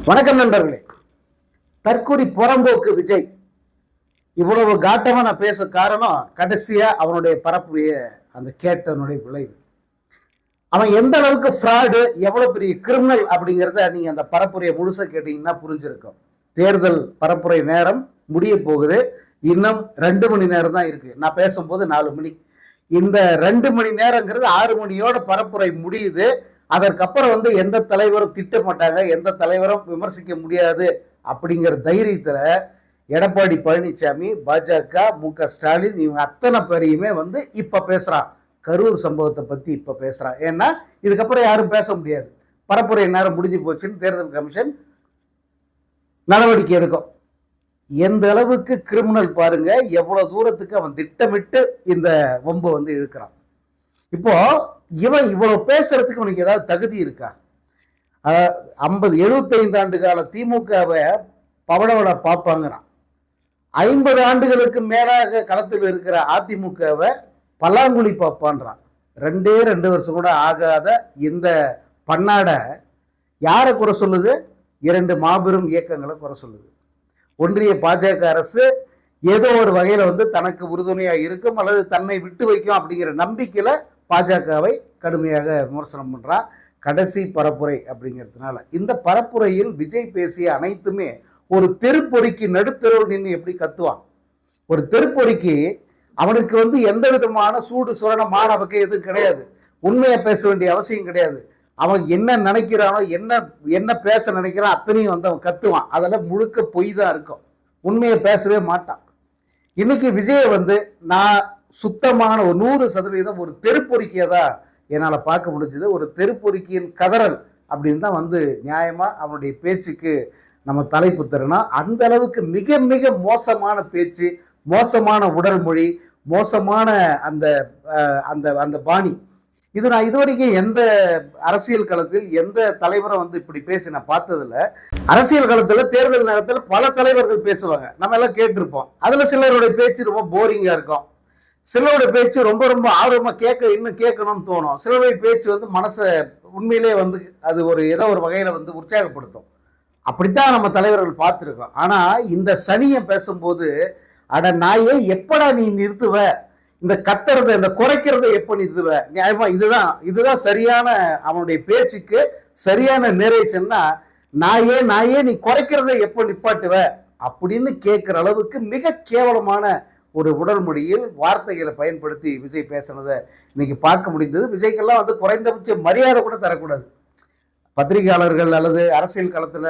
வணக்கம் நண்பர்களே. தற்கூரி புறம்போக்கு விஜய் இவ்வளவு காட்டமா நான் பேச காரணம், கடைசியா அவனுடைய பரப்புடைய அந்த கேட்டனுடைய விளைவு. அவன் எந்த அளவுக்கு ஃப்ராடு, எவ்வளவு பெரிய கிரிமினல் அப்படிங்கிறத நீங்க அந்த பரப்புரையை முழுசா கேட்டீங்கன்னா புரிஞ்சிருக்கும். தேர்தல் பரப்புரை நேரம் முடிய போகுது. இன்னும் 2 மணி நேரம் தான் இருக்கு. நான் பேசும்போது 4 மணி. இந்த 2 மணி நேரங்கிறது 6 மணியோட பரப்புரை முடியுது. அதற்கப்புறம் எந்த தலைவரும் திட்ட மாட்டாங்க, எந்த தலைவரும் விமர்சிக்க முடியாது அப்படிங்கிற தைரியத்துல எடப்பாடி பழனிசாமி, பாஜக, மு.க.ஸ்டாலின் இவங்க அத்தனை பேரையுமே இப்ப பேசுறான். கரூர் சம்பவத்தை பத்தி இப்ப பேசுறான். ஏன்னா இதுக்கப்புறம் யாரும் பேச முடியாது. பரப்புரை நேரம் முடிஞ்சு போச்சுன்னு தேர்தல் கமிஷன் நடவடிக்கை எடுக்கும். எந்த அளவுக்கு கிரிமினல் பாருங்க, எவ்வளவு தூரத்துக்கு அவன் திட்டமிட்டு இந்த வம்பு இழுக்கிறான். இப்போ இவன் இவ்வளவு பேசுறதுக்கு உனக்கு ஏதாவது தகுதி இருக்கா? 75 ஆண்டு கால திமுகவை பவளவள பார்ப்பாங்கிறான். 50 ஆண்டுகளுக்கு மேலாக களத்தில் இருக்கிற அதிமுகவை பல்லாங்குழி பார்ப்பான்றான். 2 வருஷம் கூட ஆகாத இந்த பன்னாட யாரை குறை சொல்லுது? 2 மாபெரும் இயக்கங்களை குறை சொல்லுது. ஒன்றிய பாஜக அரசு ஏதோ ஒரு வகையில தனக்கு உறுதுணையா இருக்கும் அல்லது தன்னை விட்டு வைக்கும் அப்படிங்கிற நம்பிக்கையில பாஜகவை கடுமையாக விமர்சனம் பண்றான். கடைசி பரப்புரை அப்படிங்கிறதுனால இந்த பரப்புரையில் விஜய் பேசிய அனைத்துமே ஒரு தெருப்பொறிக்கு நடுத்தெருவில் நின்று எப்படி கத்துவான். ஒரு தெருப்பொறிக்கு அவனுக்கு எந்த விதமான சூடு சுரணமான வகை எதுவும் கிடையாது. உண்மையை பேச வேண்டிய அவசியம் கிடையாது. அவன் என்ன நினைக்கிறானோ, என்ன பேச நினைக்கிறான் அத்தனையும் அவன் கத்துவான். அதெல்லாம் முழுக்க பொய் தான் இருக்கும். உண்மையை பேசவே மாட்டான். இன்னைக்கு விஜய் நான் சுத்தமான ஒரு 100% ஒரு தெருப்பொறிக்கையை தான் என்னால் பார்க்க முடிஞ்சது. ஒரு தெருப்பொறிக்கையின் கதறல் அப்படின்னு தான் நியாயமா அவனுடைய பேச்சுக்கு நம்ம தலைப்பு தரணும். அந்த அளவுக்கு மிக மிக மோசமான பேச்சு, மோசமான உடல் மொழி, மோசமான அந்த அந்த அந்த பாணி. இது நான் இதுவரைக்கும் எந்த அரசியல் களத்தில் எந்த தலைவரும் இப்படி பேசி நான் பார்த்ததில்ல. அரசியல் களத்தில் தேர்தல் நேரத்தில் பல தலைவர்கள் பேசுவாங்க, நம்ம எல்லாம் கேட்டிருப்போம். அதுல சிலருடைய பேச்சு ரொம்ப போரிங்கா இருக்கும். சிலருடைய பேச்சு ரொம்ப ரொம்ப ஆர்வமா இன்னும் கேட்கணும்னு தோணும். சிலருடைய பேச்சு மனசை உண்மையிலே அது ஏதோ ஒரு வகையில உற்சாகப்படுத்தும். அப்படித்தான் நம்ம தலைவர்கள் பார்த்துருக்கோம். ஆனா இந்த சனியை பேசும்போது, அட நாயே எப்படா நீ நிறுத்துவ, இந்த கத்துறத இந்த குறைக்கிறத எப்ப நிறுத்துவ, நியாயமா இதுதான் சரியான அவனுடைய பேச்சுக்கு சரியான நேரேஷன்னா, நாயே நீ குறைக்கிறத எப்ப நிப்பாட்டுவ அப்படின்னு கேட்கிற அளவுக்கு மிக கேவலமான ஒரு உடல் மொழியில் வார்த்தைகளை பயன்படுத்தி விஜய் பேசுனதை இன்னைக்கு பார்க்க முடிந்தது. விஜய்க்கெல்லாம் குறைந்தபட்ச மரியாதை கூட தரக்கூடாது. பத்திரிகையாளர்கள் அல்லது அரசியல் களத்துல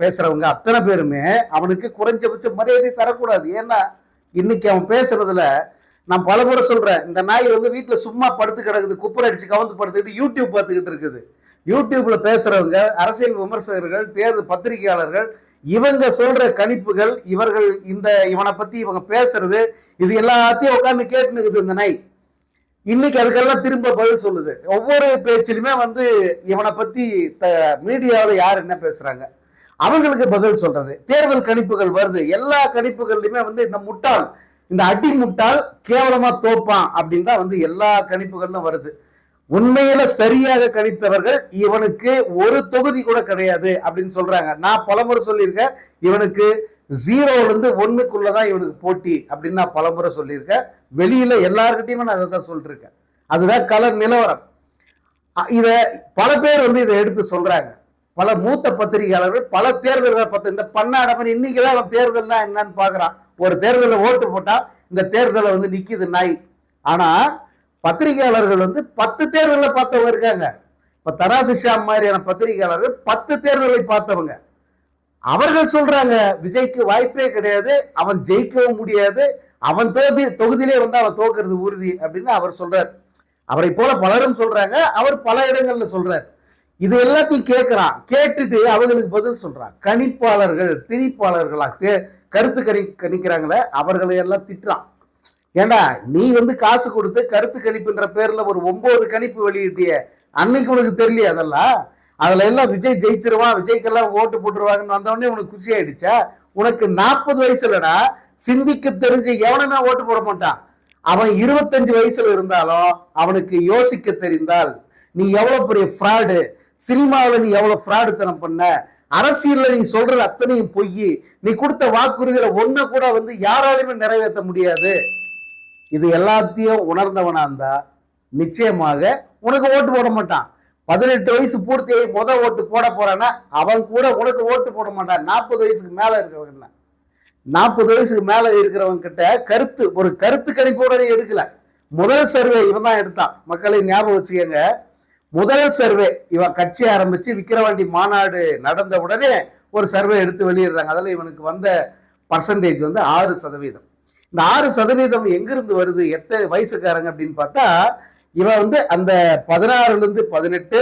பேசுறவங்க அத்தனை பேருமே அவனுக்கு குறைஞ்சபட்ச மரியாதை தரக்கூடாது. ஏன்னா இன்னைக்கு அவன் பேசுறதுல நான் பலமுறை சொல்றேன், இந்த நாய் வீட்டுல சும்மா படுத்து கிடக்குது, குப்பரை அடிச்சு கவுந்து படுத்துக்கிட்டு யூடியூப் பார்த்துக்கிட்டு இருக்குது. யூடியூப்ல பேசுறவங்க, அரசியல் விமர்சகர்கள், தேர்தல் பத்திரிகையாளர்கள், இவங்க சொல்ற கணிப்புகள், இவனை பத்தி இவங்க பேசுறது, இது எல்லாத்தையும் உட்கார்ந்து கேட்டுனுக்குது இந்த நாய். இன்னைக்கு அதுக்கெல்லாம் திரும்ப பதில் சொல்லுது. ஒவ்வொரு பேச்சிலுமே இவனை பத்தி மீடியாவில் யார் என்ன பேசுறாங்க அவங்களுக்கு பதில் சொல்றது. தேர்தல் கணிப்புகள் வருது, எல்லா கணிப்புகள்லையுமே இந்த முட்டாள், இந்த அடி முட்டாள் கேவலமா தோப்பான் அப்படின்னு தான் எல்லா கணிப்புகளும் வருது. உண்மையில சரியாக கணித்தவர்கள் இவனுக்கு ஒரு தொகுதி கூட கிடையாது அப்படின்னு சொல்றாங்க. நான் பலமுறை சொல்லியிருக்கேன், இவனுக்கு 0ல 1க்குள்ளதான் இவனுக்கு போட்டி அப்படின்னு நான் பலமுறை சொல்லியிருக்கேன். வெளியில எல்லார்கிட்டையுமே நான் அதை தான் சொல்லிட்டு இருக்கேன். அதுதான் கலர் நிலவரம். இத பல பேர் இதை எடுத்து சொல்றாங்க. பல மூத்த பத்திரிகையாளர்கள் பல தேர்தல்களை பார்த்து இந்த பண்ணாடமன் இன்னைக்குதான் அவன் தேர்தல்னா என்னன்னு பாக்குறான். ஒரு தேர்தலில் ஓட்டு போட்டா இந்த தேர்தலை நிக்குது நாய். ஆனா பத்திரிகையாளர்கள் 10 தேர்தலை பார்த்தவங்க இருக்காங்க. இப்ப தராசு ஷாம் மாதிரியான பத்திரிகையாளர்கள் 10 தேர்தலை பார்த்தவங்க. அவர்கள் சொல்றாங்க விஜய்க்கு வாய்ப்பே கிடையாது, அவன் ஜெயிக்கவும் முடியாது, அவன் தொகுதியிலே அவன் தோக்குறது உறுதி அப்படின்னு அவர் சொல்றார். அவரை போல பலரும் சொல்றாங்க, அவர் பல இடங்கள்ல சொல்றார். இது எல்லாத்தையும் கேட்கிறான். கேட்டுட்டு அவங்களுக்கு பதில் சொல்றான். கணிப்பாளர்கள், திணிப்பாளர்களா கருத்து கணிக்கிறாங்களே அவர்களை எல்லாம் திட்டுறான். ஏண்டா நீ காசு கொடுத்து கருத்து கணிப்புன்ற பேர்ல ஒரு 9 கணிப்பு வெளியிட்டிய, அன்னைக்கு உனக்கு தெரியலையா? அதெல்லாம் அதுல எல்லாம் விஜய் ஜெயிச்சிருவான், விஜய்க்கெல்லாம் ஓட்டு போட்டுருவாங்கன்னு வந்தவொடனே உனக்கு குஷி ஆயிடுச்சா? உனக்கு 40 வயசுலடா, சிந்திக்க தெரிஞ்சு எவனுமே ஓட்டு போட மாட்டான். அவன் 25 வயசுல இருந்தாலும் அவனுக்கு யோசிக்க தெரிந்தால் நீ எவ்வளவு பெரிய ஃப்ராடு, சினிமாவில் நீ எவ்வளவு ஃப்ராடுத்தனம் பண்ண, அரசியல்ல நீ சொல்றது அத்தனையும் பொய். நீ கொடுத்த வாக்குறுதியில ஒண்ணு கூட வந்து யாராலுமே நிறைவேற்ற முடியாது. இது எல்லாத்தையும் உணர்ந்தவனா இருந்தா நிச்சயமாக உனக்கு ஓட்டு போட மாட்டான். 18 வயசு பூர்த்தியை ஓட்டு போட போறான்னா அவன் கூட உனக்கு ஓட்டு போட மாட்டான். 40 வயசுக்கு மேல இருக்கிறவங்க 40 வயசுக்கு மேல இருக்கிறவங்க கிட்ட ஒரு கருத்து கணிப்போட எடுக்கல. முதல் சர்வே இவன் தான் எடுத்தான். மக்களை ஞாபகம் வச்சுக்கங்க, முதல் சர்வே இவன் கட்சி ஆரம்பிச்சு விக்கிரவாண்டி மாநாடு நடந்த உடனே ஒரு சர்வே எடுத்து வெளியிடுறாங்க. அதில் இவனுக்கு வந்த பர்சன்டேஜ் வந்து 6%. இந்த 6% எங்கிருந்து வருது, எத்தனை வயசுக்காரங்க அப்படின்னு பார்த்தா, இவன் வந்து அந்த 16ல-இருந்து 18,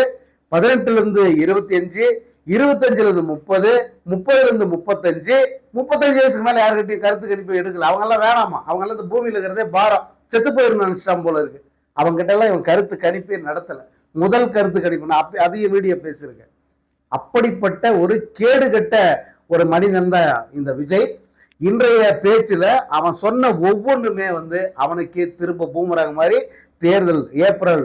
18ல-இருந்து 25, 25ல-இருந்து 30, 30ல-இருந்து 35, 35 வயசுக்கு மேல யாருக்கிட்டையும் கருத்து கணிப்பு எடுக்கல. அவங்க எல்லாம் வேணாமா, அவங்க எல்லாம் இந்த பூமியில இருக்கிறதே பாரம், செத்து போயிருந்து நினைச்சிட்டான் போல இருக்கு. அவங்க கிட்ட எல்லாம் இவன் கருத்து கணிப்பே நடத்தல. முதல் கருத்து கணிப்பு நான் அதிக மீடியா பேசியிருக்கேன். அப்படிப்பட்ட ஒரு கேடுகட்ட ஒரு மனிதன் தான் இந்த விஜய். இன்றைய பேச்சுல அவன் சொன்ன ஒவ்வொன்றுமே வந்து அவனுக்கே திரும்ப பூமராங்க மாதிரி தேர்தல் ஏப்ரல்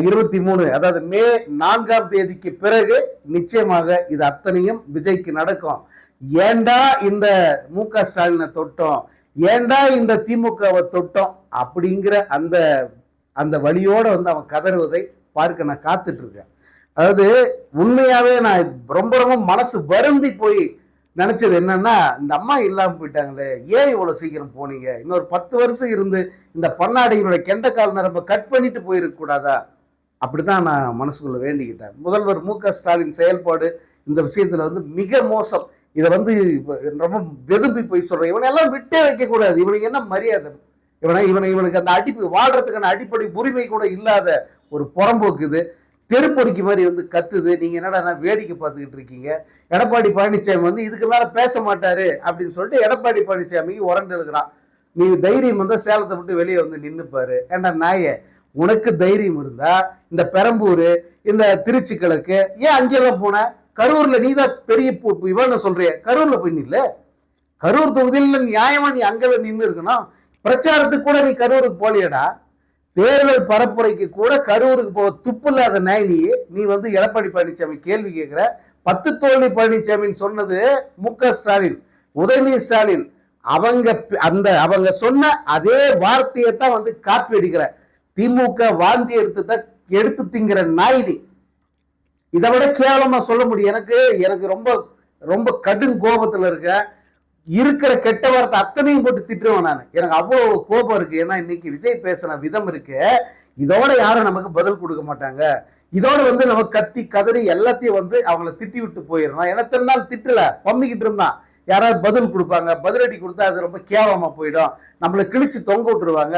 23, அதாவது மே 4ஆம் தேதிக்கு பிறகு நிச்சயமாக இது அத்தனையும் விஜய்க்கு நடக்கும். ஏண்டா இந்த மு.க. ஸ்டாலினை தொட்டோம், ஏண்டா இந்த திமுகவை தொட்டோம் அப்படிங்கிற அந்த அந்த வழியோட வந்து அவன் கதறுவதை பார்க்க நான் காத்துட்டு இருக்கேன். அதாவது உண்மையாவே நான் ரொம்ப ரொம்ப மனசு வருந்தி போய் நினைச்சது என்னன்னா, இந்த அம்மா இல்லாம போயிட்டாங்களே, ஏன் இவ்வளவு சீக்கிரம் போனீங்க, இன்னொரு 10 வருஷம் இருந்து இந்த பன்னாடிகளுடைய கெண்டக்கால் நரம்ப கட் பண்ணிட்டு போயிருக்க கூடாதா, அப்படிதான் நான் மனசுக்குள்ள வேண்டிக்கிட்டேன். முதல்வர் மு.க. ஸ்டாலின் செயல்பாடு இந்த விஷயத்துல வந்து மிக மோசம். இதை வந்து ரொம்ப வெதும்பி போய் சொல்றேன். இவனை எல்லாம் விட்டே வைக்க கூடாது. இவனுக்கு என்ன மரியாதை, இவனுக்கு அந்த வாழ்றதுக்கான அடிப்படை உரிமை கூட இல்லாத ஒரு புறம்போக்கு இது. தெருப்பொடிக்கு மாதிரி வந்து கத்துது. நீங்க என்னடா வேடிக்கை பார்த்துக்கிட்டு இருக்கீங்க. எடப்பாடி பழனிசாமி வந்து இதுக்கு மேல பேச மாட்டாரு அப்படின்னு சொல்லிட்டு எடப்பாடி பழனிசாமிக்கு உரண்டு இருக்கிறான். நீ தைரியம் வந்தா சேலத்தை விட்டு வெளியே வந்து நின்னுப்பாரு. ஏண்டா நாயே, உனக்கு தைரியம் இருந்தா இந்த பெரம்பூர், இந்த திருச்சி கிழக்கு, ஏன் அங்கெல்லாம் போன? கரூர்ல நீ தான் பெரிய இவன் சொல்றிய, கரூர்ல போய் நில்ல. கரூர் தொகுதியில் நியாயமா நீ அங்கே நின்று இருக்கணும். பிரச்சாரத்துக்கு கூட நீ கரூருக்கு போலியடா. தேர்தல் பரப்புரைக்கு கூட கரூருக்கு போக துப்பு இல்லாத நாய் நீ வந்து எடப்பாடி பழனிசாமி கேள்வி கேட்கிற. 10 தோல்வி பழனிசாமின்னு சொன்னது மு.க. ஸ்டாலின், உதயநிதி ஸ்டாலின். அவங்க சொன்ன அதே வார்த்தையை தான் வந்து காப்பி அடிக்கிற திமுக வாந்தி எடுத்து திங்கிற நாய் நீ. இதை விட கேவலமா சொல்ல முடியும். எனக்கு ரொம்ப ரொம்ப கடும் கோபத்துல இருக்கிற கெட்ட வார்த்தை அத்தனையும் போட்டு திட்டுவேன் நான். எனக்கு அவ்வளவு கோபம் இருக்கு. ஏன்னா இன்னைக்கு விஜய் பேசின விதம் இருக்கு, இதோட யாரும் நமக்கு பதில் கொடுக்க மாட்டாங்க. இதோட வந்து நம்ம கத்தி கதறி எல்லாத்தையும் வந்து அவங்கள திட்டி விட்டு போயிடணும். ஏன்னா இத்தனை நாள் திட்டல, பம்மிக்கிட்டு இருந்தான். யாராவது பதில் கொடுப்பாங்க, பதிலடி கொடுத்தா அது ரொம்ப கேவலமா போயிடும், நம்மளை கிழிச்சு தொங்க விட்டுருவாங்க,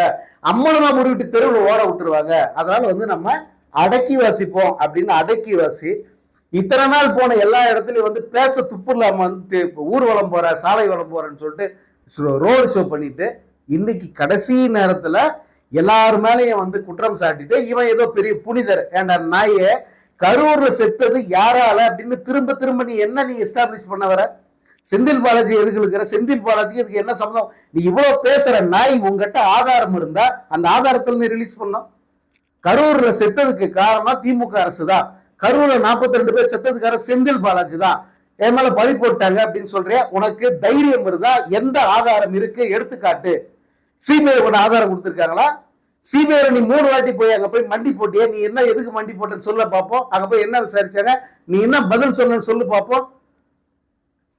அம்மனமா முடிவிட்டு தெருவில் ஓட விட்டுருவாங்க. அதனால வந்து நம்ம அடக்கி வாசிப்போம் அப்படின்னு அடக்கி வாசி இத்தனை நாள் போன எல்லா இடத்துலயும் வந்து பேச துப்பு இல்லாம வந்து ஊர்வலம் போற, சாலை வளம் போறேன்னு சொல்லிட்டு ரோடு ஷோ பண்ணிட்டு இன்னைக்கு கடைசி நேரத்துல எல்லாரு மேலேயும் வந்து குற்றம் சாட்டிட்டு இவன் ஏதோ பெரிய புனிதர். ஏண்டா நாயே, கரூர்ல செத்தது யாரால அப்படின்னு திரும்ப நீ எஸ்டாப்ளிஷ் பண்ண வர? செந்தில் பாலாஜி எதுக்கு இருக்கிற? செந்தில் பாலாஜி இதுக்கு என்ன சம்பந்தம்? நீ இவ்வளவு பேசுற நாய், உங்ககிட்ட ஆதாரம் இருந்தா அந்த ஆதாரத்தில் நீ ரிலீஸ் பண்ணோம். கரூர்ல செத்ததுக்கு காரணம் திமுக அரசு தான். கரூர்ல 42 பேர் செத்ததுக்கார செந்தில் பாலாஜி தான். என் மேல பழி போட்டாங்க அப்படின்னு சொல்றியா? உனக்கு தைரியம் இருந்தா எந்த ஆதாரம் இருக்கு எடுத்துக்காட்டு. சிபிஐ கூட ஆதாரம் கொடுத்திருக்காங்களா? சிபிஐ நீ 3 வாட்டி போய் அங்க போய் மண்டி போட்டிய, நீ என்ன எதுக்கு மண்டி போட்டேன்னு சொல்ல பார்ப்போம். அங்க போய் என்ன விசாரிச்சாங்க, நீ என்ன பதில் சொல்லு பார்ப்போம்.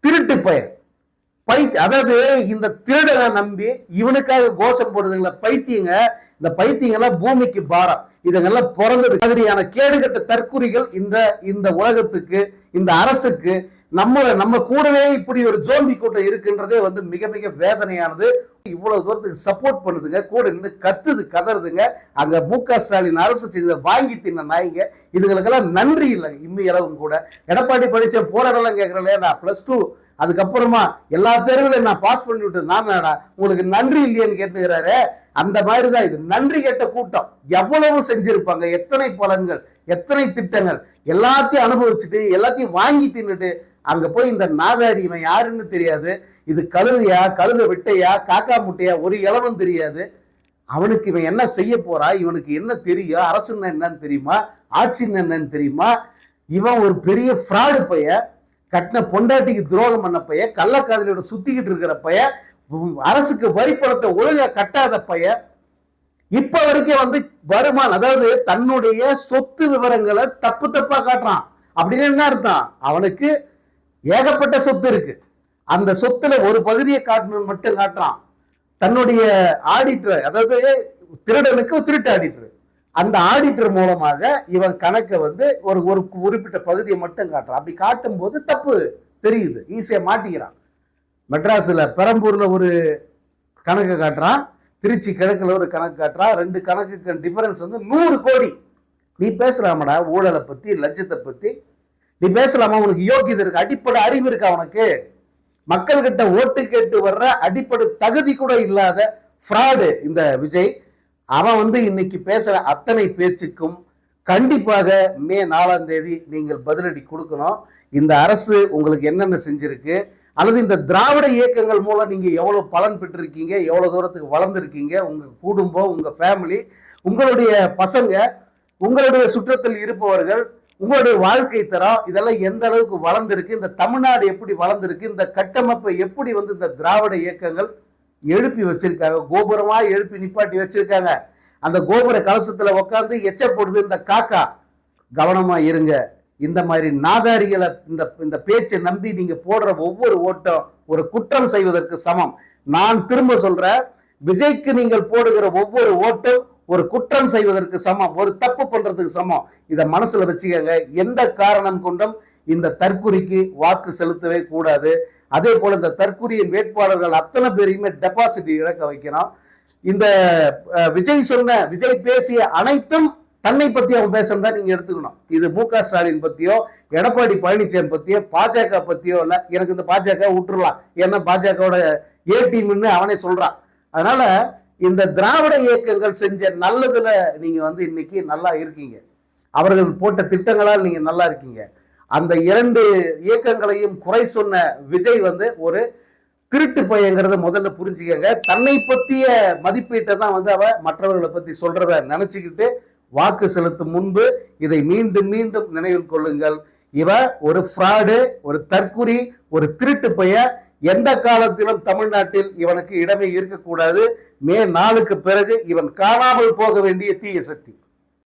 திருட்டு பையன் அதாவது இந்த திருடனை நம்பி இவனுக்காக கோஷம் போடுதுங்களா பைத்தியங்க. இந்த பைத்தியங்கள்லாம் பூமிக்கு பாரம். இதுங்கெல்லாம் பிறந்தது மாதிரியான கேடுகட்ட தற்குறிகள் இந்த உலகத்துக்கு, இந்த அரசுக்கு, நம்ம கூடவே இப்படி ஒரு ஜோம்பி கூட்டம் இருக்குன்றதே வந்து மிக மிக வேதனையானது. இவ்வளவு தூரத்துக்கு சப்போர்ட் பண்ணுதுங்க, கூட நின்று கத்துது கதறுதுங்க. அங்க மு.க. ஸ்டாலின் அரசு செய்த வாங்கி தின்ன நாய்ங்க. இதுகளுக்கெல்லாம் நன்றி இல்லைங்க இம்மி அளவும் கூட. எடப்பாடி பழனிசாமி போராடலாம் கேட்கறேன், நான் +2 அதுக்கப்புறமா எல்லா தேர்வுகளையும் நான் பாஸ் பண்ணி விட்டு நான் உங்களுக்கு நன்றி இல்லையேன்னு கேட்டுக்கிறாரு. அந்த மாதிரிதான் இது நன்றி கேட்ட கூட்டம். எவ்வளவு செஞ்சிருப்பாங்க, எத்தனை பலன்கள், எத்தனை திட்டங்கள், எல்லாத்தையும் அனுபவிச்சுட்டு எல்லாத்தையும் வாங்கி தின்னுட்டு அங்க போய் இந்த நாதாடி இவன் யாருன்னு தெரியாது. இது கழுதையா, கழுத விட்டையா, காக்கா முட்டையா, ஒரு இளவம் தெரியாது. அவனுக்கு இவன் என்ன செய்ய போறா, இவனுக்கு என்ன தெரியும், அரசுன்னா என்னன்னு தெரியுமா, ஆட்சின்னு என்னன்னு தெரியுமா? இவன் ஒரு பெரிய ஃப்ராடு பைய. கட்டின பொண்டாட்டிக்கு துரோகம் பண்ண பைய, கள்ளக்காதலியோட சுத்திக்கிட்டு இருக்கிற பைய, அரசுக்கு வரி பணத்தை ஒழுங்கா கட்டாத பைய, இப்ப வரைக்கும் வந்து வருமானம், அதாவது தன்னுடைய சொத்து விவரங்களை தப்பு தப்பா காட்டுறான். அப்படின்னு என்ன அர்த்தம்? அவனுக்கு ஏகப்பட்ட சொத்து இருக்கு, அந்த சொத்துல ஒரு பகுதியை காட்டணும் மட்டும் காட்டுறான். தன்னுடைய ஆடிட்டர், அதாவது திருடனுக்கு திருட்டு ஆடிட்டர், அந்த ஆடிட்டர் மூலமாக இவன் கணக்கை வந்து ஒரு ஒரு குறிப்பிட்ட பகுதியை மட்டும் காட்டுறான். அப்படி காட்டும் போது தப்பு தெரியுது, ஈஸியா மாட்டிக்கிறான். மெட்ராஸ்ல பெரம்பூர்ல ஒரு கணக்கு காட்டுறான், திருச்சி கிழக்குல ஒரு கணக்கு காட்டுறான். ரெண்டு கணக்குக்கு டிஃபரன்ஸ் வந்து 100 கோடி. நீ பேசலாமடா ஊழலை பத்தி, லட்சத்தை பத்தி நீ பேசலாமா? உனக்கு யோகியதை இருக்கு, அடிப்படை அறிவு இருக்கு அவனுக்கு? மக்கள் கிட்ட ஓட்டு கேட்டு வர்ற அடிப்படை தகுதி கூட இல்லாத ஃப்ராடு இந்த விஜய். அவன் வந்து இன்னைக்கு பேசுற அத்தனை பேச்சுக்கும் கண்டிப்பாக மே 4ஆம் தேதி நீங்கள் பதிலடி கொடுக்கணும். இந்த அரசு உங்களுக்கு என்னென்ன செஞ்சிருக்கு, அல்லது இந்த திராவிட இயக்கங்கள் மூலம் நீங்க எவ்வளவு பலன் பெற்றிருக்கீங்க, எவ்வளவு தூரத்துக்கு வளர்ந்துருக்கீங்க, உங்க குடும்பம், உங்க ஃபேமிலி, உங்களுடைய பசங்க, உங்களுடைய சுற்றத்தில் இருப்பவர்கள், உங்களுடைய வாழ்க்கை தரம், இதெல்லாம் எந்த அளவுக்கு வளர்ந்துருக்கு, இந்த தமிழ்நாடு எப்படி வளர்ந்துருக்கு, இந்த கட்டமைப்பை எப்படி வந்து இந்த திராவிட இயக்கங்கள் எழுப்பி வச்சிருக்காங்க, கோபுரமா எழுப்பி நிப்பாட்டி வச்சிருக்காங்க. அந்த கோபுர கலசத்துல உட்காந்து எச்சப்படுது இந்த காக்கா. கவனமா இருங்க. இந்த மாதிரி நாதாரிகளை இந்த பேச்சை நம்பி நீங்க போடுற ஒவ்வொரு ஓட்டம் ஒரு குற்றம் செய்வதற்கு சமம். நான் திரும்ப சொல்றேன், விஜய்க்கு நீங்கள் போடுகிற ஒவ்வொரு ஓட்டம் ஒரு குற்றம் செய்வதற்கு சமம், ஒரு தப்பு பண்றதுக்கு சமம். இதை மனசுல வச்சுக்கங்க. எந்த காரணம் கொண்டும் இந்த தற்குறிக்கு வாக்கு செலுத்தவே கூடாது. அதே போல இந்த தற்குறியின் வேட்பாளர்கள் அத்தனை பேரையுமே டெபாசிட் இழக்க வைக்கணும். இந்த விஜய் பேசிய அனைத்தும் தன்னை பத்தி அவன் பேசுறதா நீங்க எடுத்துக்கணும். இது மு.க. ஸ்டாலின் பத்தியோ, எடப்பாடி பழனிசாமி பத்தியோ, பாஜக பத்தியோ இல்ல. எனக்கு இந்த பாஜக விட்டுறலாம், ஏன்னா பாஜகவோட ஏ டீம்னு அவனே சொல்றான். அதனால இந்த திராவிட இயக்கங்கள் செஞ்ச நல்லதுல நீங்க வந்து இன்னைக்கு நல்லா இருக்கீங்க, அவர்கள் போட்ட திட்டங்களால் நீங்க நல்லா இருக்கீங்க. அந்த 2 இயக்கங்களையும் குறை சொன்ன விஜய் வந்து ஒரு திருட்டு பையங்கிறத முதல்ல புரிஞ்சுக்கங்க. தன்னை பற்றிய மதிப்பீட்டை தான் வந்து அவ மற்றவர்களை பத்தி சொல்றத நினைச்சுக்கிட்டு வாக்கு செலுத்தும் முன்பு இதை மீண்டும் மீண்டும் நினைவில் கொள்ளுங்கள். இவ ஒரு ஃப்ராடு, ஒரு தற்குறி, ஒரு திருட்டு பையன். எந்த காலத்திலும் தமிழ்நாட்டில் இவனுக்கு இடமே இருக்கக்கூடாது. மே 4க்கு பிறகு இவன் காணாமல் போக வேண்டிய தீய சக்தி.